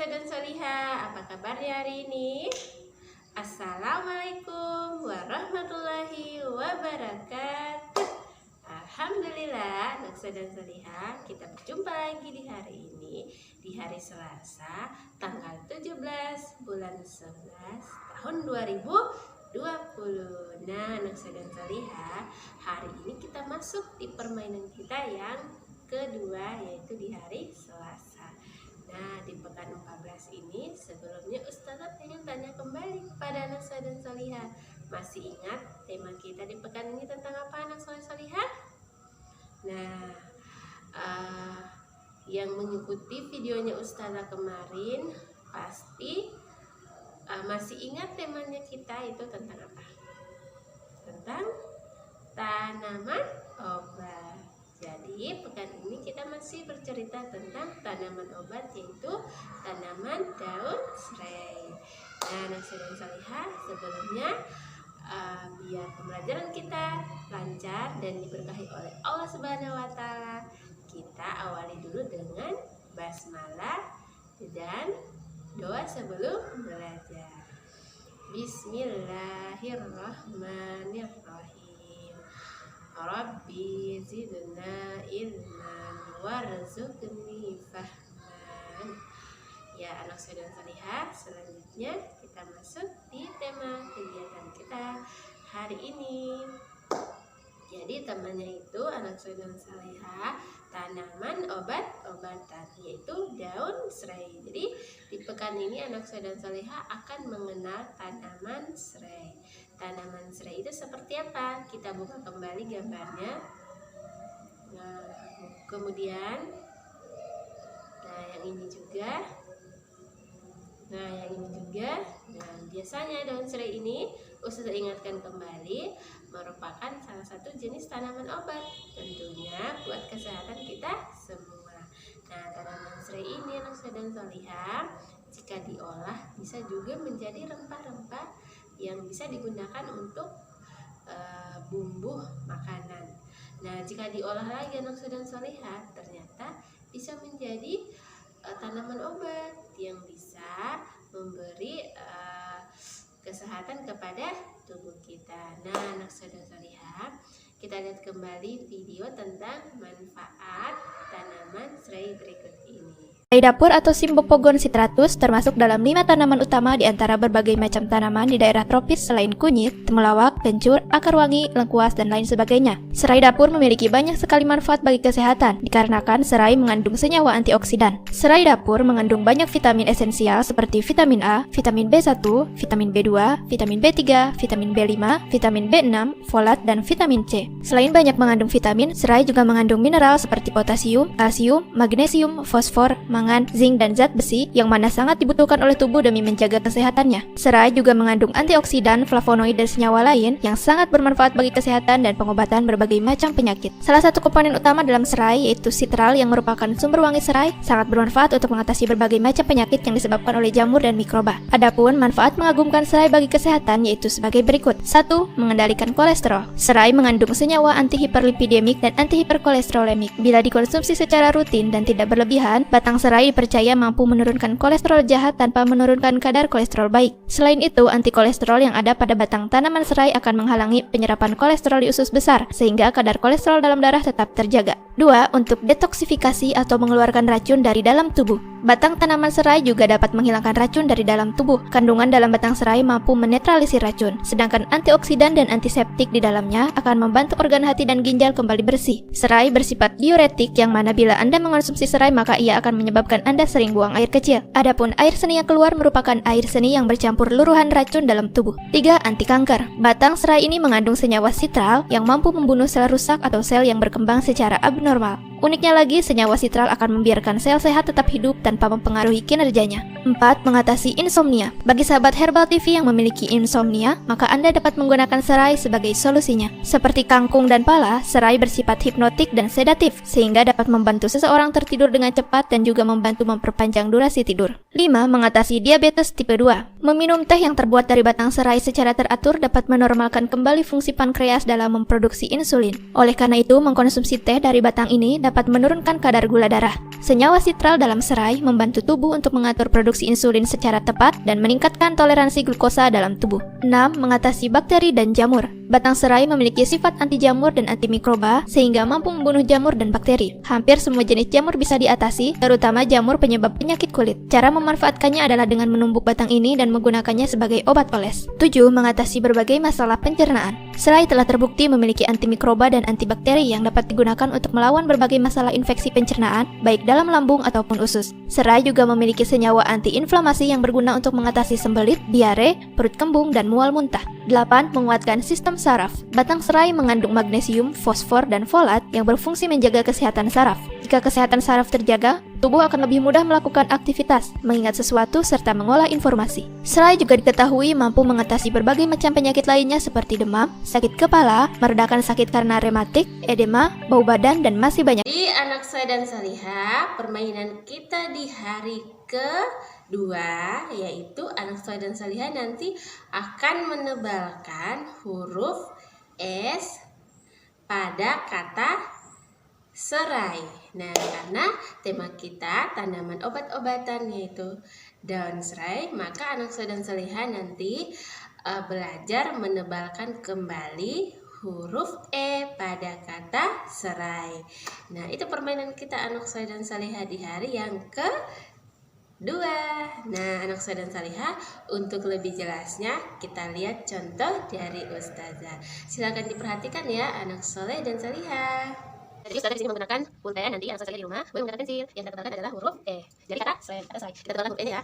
dan Soliha, apa kabarnya hari ini? Assalamualaikum warahmatullahi wabarakatuh. Alhamdulillah, Naksa dan Soliha, kita berjumpa lagi di hari ini, di hari Selasa, tanggal 17 bulan 11 tahun 2020. Nah, Naksa dan Soliha, hari ini kita masuk di permainan kita yang kedua, yaitu di hari Selasa. Nah, di pekan 14 ini sebelumnya Ustazah pengen tanya kembali kepada Naksa dan Soliha. Masih ingat tema kita di pekan ini tentang apa, Naksa dan Soliha? Nah, yang mengikuti videonya Ustazah kemarin pasti masih ingat temanya kita itu tentang apa? Tentang tanaman obat. Jadi pekan ini kita masih bercerita tentang tanaman obat, yaitu tanaman daun serai. Nah, Naksa dan Soliha, sebelumnya biar pembelajaran kita lancar dan diberkahi oleh Allah Subhanahu wa Ta'ala, kita awali dulu dengan basmalah dan doa sebelum belajar. Bismillahirrahmanirrahim. Rabbi zidna ilman warzuqni fahman. Ya, anak saudara Soliha, selanjutnya kita masuk di tema kegiatan kita hari ini. Jadi temanya itu anak saudara Soliha, tanaman obat-obatan, yaitu daun serai. Jadi di pekan ini anak saudara Soliha akan mengenal tanaman serai. Tanaman serai itu seperti apa? Kita buka kembali gambarnya. Nah, kemudian yang ini juga. Nah, biasanya daun serai ini Ustazah ingatkan kembali merupakan salah satu jenis tanaman obat, tentunya buat kesehatan kita semua. Nah, tanaman serai ini Naksa dan Soliha, jika diolah bisa juga menjadi rempah-rempah yang bisa digunakan untuk bumbu makanan. Nah, jika diolah lagi Naksa dan Soliha, ternyata bisa menjadi tanaman obat yang bisa memberi kesehatan kepada tubuh kita. Nah, Naksa dan Soliha, kita lihat kembali video tentang manfaat tanaman serai berikut ini. Serai dapur atau Cymbopogon citratus termasuk dalam 5 tanaman utama di antara berbagai macam tanaman di daerah tropis selain kunyit, temulawak, kencur, akar wangi, lengkuas, dan lain sebagainya. Serai dapur memiliki banyak sekali manfaat bagi kesehatan dikarenakan serai mengandung senyawa antioksidan. Serai dapur mengandung banyak vitamin esensial seperti vitamin A, vitamin B1, vitamin B2, vitamin B3, vitamin B5, vitamin B6, folat, dan vitamin C. Selain banyak mengandung vitamin, serai juga mengandung mineral seperti potasium, kalsium, magnesium, fosfor, mangan, zinc, dan zat besi yang mana sangat dibutuhkan oleh tubuh demi menjaga kesehatannya. Serai juga mengandung antioksidan, flavonoid, dan senyawa lain yang sangat bermanfaat bagi kesehatan dan pengobatan berbagai macam penyakit. Salah satu komponen utama dalam serai yaitu citral yang merupakan sumber wangi serai, sangat bermanfaat untuk mengatasi berbagai macam penyakit yang disebabkan oleh jamur dan mikroba. Adapun manfaat mengagumkan serai bagi kesehatan yaitu sebagai berikut. 1. Mengendalikan kolesterol. Serai mengandung senyawa antihiperlipidemik dan antihiperkolesterolemik. Bila dikonsumsi secara rutin dan tidak berlebihan, batang serai dipercaya mampu menurunkan kolesterol jahat tanpa menurunkan kadar kolesterol baik. Selain itu, antikolesterol yang ada pada batang tanaman serai akan menghalangi penyerapan kolesterol di usus besar, sehingga kadar kolesterol dalam darah tetap terjaga. 2. Untuk detoksifikasi atau mengeluarkan racun dari dalam tubuh. Batang tanaman serai juga dapat menghilangkan racun dari dalam tubuh. Kandungan dalam batang serai mampu menetralisir racun, sedangkan antioksidan dan antiseptik di dalamnya akan membantu organ hati dan ginjal kembali bersih. Serai bersifat diuretik yang mana bila Anda mengonsumsi serai maka ia akan menyebabkan Anda sering buang air kecil. Adapun air seni yang keluar merupakan air seni yang bercampur luruhan racun dalam tubuh. 3. Anti kanker. Batang serai ini mengandung senyawa citral yang mampu membunuh sel rusak atau sel yang berkembang secara abnormal. Uniknya lagi, senyawa citral akan membiarkan sel sehat tetap hidup tanpa mempengaruhi kinerjanya. 4. Mengatasi insomnia. Bagi sahabat Herbal TV yang memiliki insomnia, maka Anda dapat menggunakan serai sebagai solusinya. Seperti kangkung dan pala, serai bersifat hipnotik dan sedatif, sehingga dapat membantu seseorang tertidur dengan cepat dan juga membantu memperpanjang durasi tidur. 5. Mengatasi diabetes tipe 2. Meminum teh yang terbuat dari batang serai secara teratur dapat menormalkan kembali fungsi pankreas dalam memproduksi insulin. Oleh karena itu, mengkonsumsi teh dari batang ini dapat menurunkan kadar gula darah. Senyawa sitral dalam serai membantu tubuh untuk mengatur produksi insulin secara tepat dan meningkatkan toleransi glukosa dalam tubuh. 6. Mengatasi bakteri dan jamur. Batang serai memiliki sifat anti jamur dan antimikroba sehingga mampu membunuh jamur dan bakteri. Hampir semua jenis jamur bisa diatasi, terutama jamur penyebab penyakit kulit. Cara memanfaatkannya adalah dengan menumbuk batang ini dan menggunakannya sebagai obat oles. 7. Mengatasi berbagai masalah pencernaan. Serai telah terbukti memiliki antimikroba dan antibakteri yang dapat digunakan untuk melawan berbagai masalah infeksi pencernaan, baik dalam lambung ataupun usus. Serai juga memiliki senyawa antiinflamasi yang berguna untuk mengatasi sembelit, diare, perut kembung, dan mual muntah. 8. Menguatkan sistem saraf. Batang serai mengandung magnesium, fosfor, dan folat yang berfungsi menjaga kesehatan saraf. Jika kesehatan saraf terjaga, tubuh akan lebih mudah melakukan aktivitas, mengingat sesuatu, serta mengolah informasi. Serai juga diketahui mampu mengatasi berbagai macam penyakit lainnya seperti demam, sakit kepala, meredakan sakit karena rematik, edema, bau badan, dan masih banyak. Di Anak Soleh dan Solihah, permainan kita di hari kedua, yaitu Anak Soleh dan Solihah nanti akan menebalkan huruf S pada kata serai. Nah, karena tema kita tanaman obat-obatan yaitu daun serai, maka Anak Soleh dan Solihah nanti belajar menebalkan kembali huruf E pada kata serai. Nah, itu permainan kita Anak Soleh dan Solihah di hari yang kedua. Nah, Anak Soleh dan Solihah, untuk lebih jelasnya kita lihat contoh dari Ustazah. Silakan diperhatikan ya Anak Soleh dan Solihah. Jadi Ustazah di sini menggunakan pulpen, nanti Anak Soleh di rumah boleh menggunakan pensil. Yang kita kenalkan adalah huruf E. Jadi kata serai, kita kenalkan huruf E ya.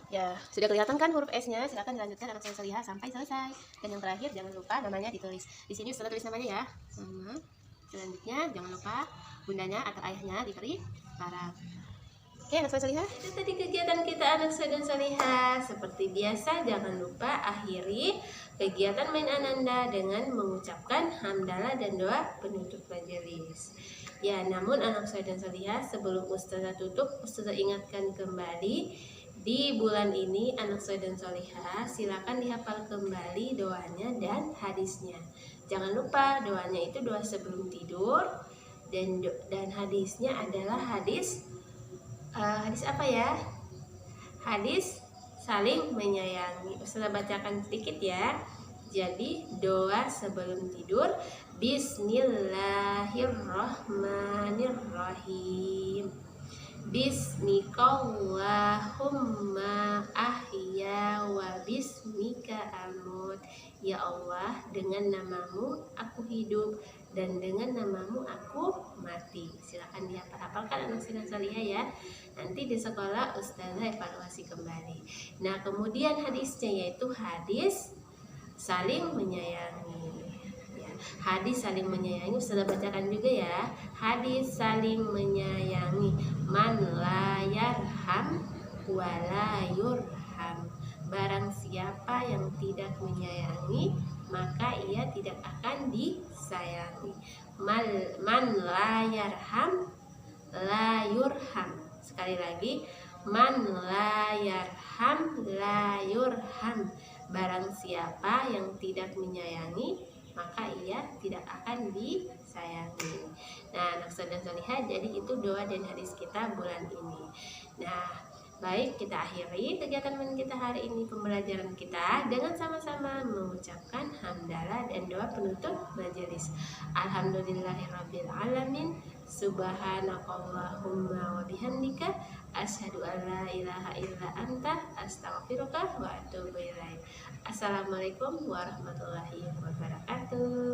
Ya, sudah kelihatan kan huruf S-nya? Silakan dilanjutkan Anak Soleh Solihah sampai selesai. Dan yang terakhir jangan lupa namanya ditulis. Di sini Ustazah tulis namanya ya. Selanjutnya jangan lupa bundanya atau ayahnya diberi paraf. Oke, Anak Soleh Solihah. Itu tadi kegiatan kita Anak Soleh dan Solihah. Seperti biasa, jangan lupa akhiri kegiatan main ananda dengan mengucapkan hamdalah dan doa penutup majelis. Ya, namun Anak Soleh dan Solihah, sebelum Ustazah tutup, Ustazah ingatkan kembali, di bulan ini Anak Soleh dan Solihah silakan dihafal kembali doanya dan hadisnya. Jangan lupa doanya itu doa sebelum tidur, dan hadisnya adalah hadis apa ya? Hadis saling menyayangi. Ustazah bacakan sedikit ya. Jadi doa sebelum tidur, Bismillahirrahmanirrahim. Bismikallahumma ahya wa bismika amut. Ya Allah, dengan namamu aku hidup dan dengan namamu aku mati. Silakan dihafalkan Anak Soleh dan Solihah ya. Nanti di sekolah Ustazah evaluasi kembali. Nah, kemudian hadisnya yaitu hadis saling menyayangi. Hadis saling menyayangi Ustazah bacakan juga ya. Hadis saling menyayangi, man la yarham wa la yurham. Barang siapa yang tidak menyayangi, maka ia tidak akan disayangi. Man la yarham la yurham. Sekali lagi, man la yarham la yurham. Barang siapa yang tidak menyayangi, maka ia tidak akan disayangi. Nah, anak soleh solihah, jadi itu doa dan hadis kita bulan ini. Nah, baik, kita akhiri kegiatan kita hari ini, pembelajaran kita dengan sama-sama mengucapkan hamdalah dan doa penutup majelis. Alhamdulillahirabbil alamin, subhanakallahumma wa bihamdika, asyhadu an la ilaha illa anta, astaghfiruka wa atubu ilaik. Assalamualaikum warahmatullahi wabarakatuh.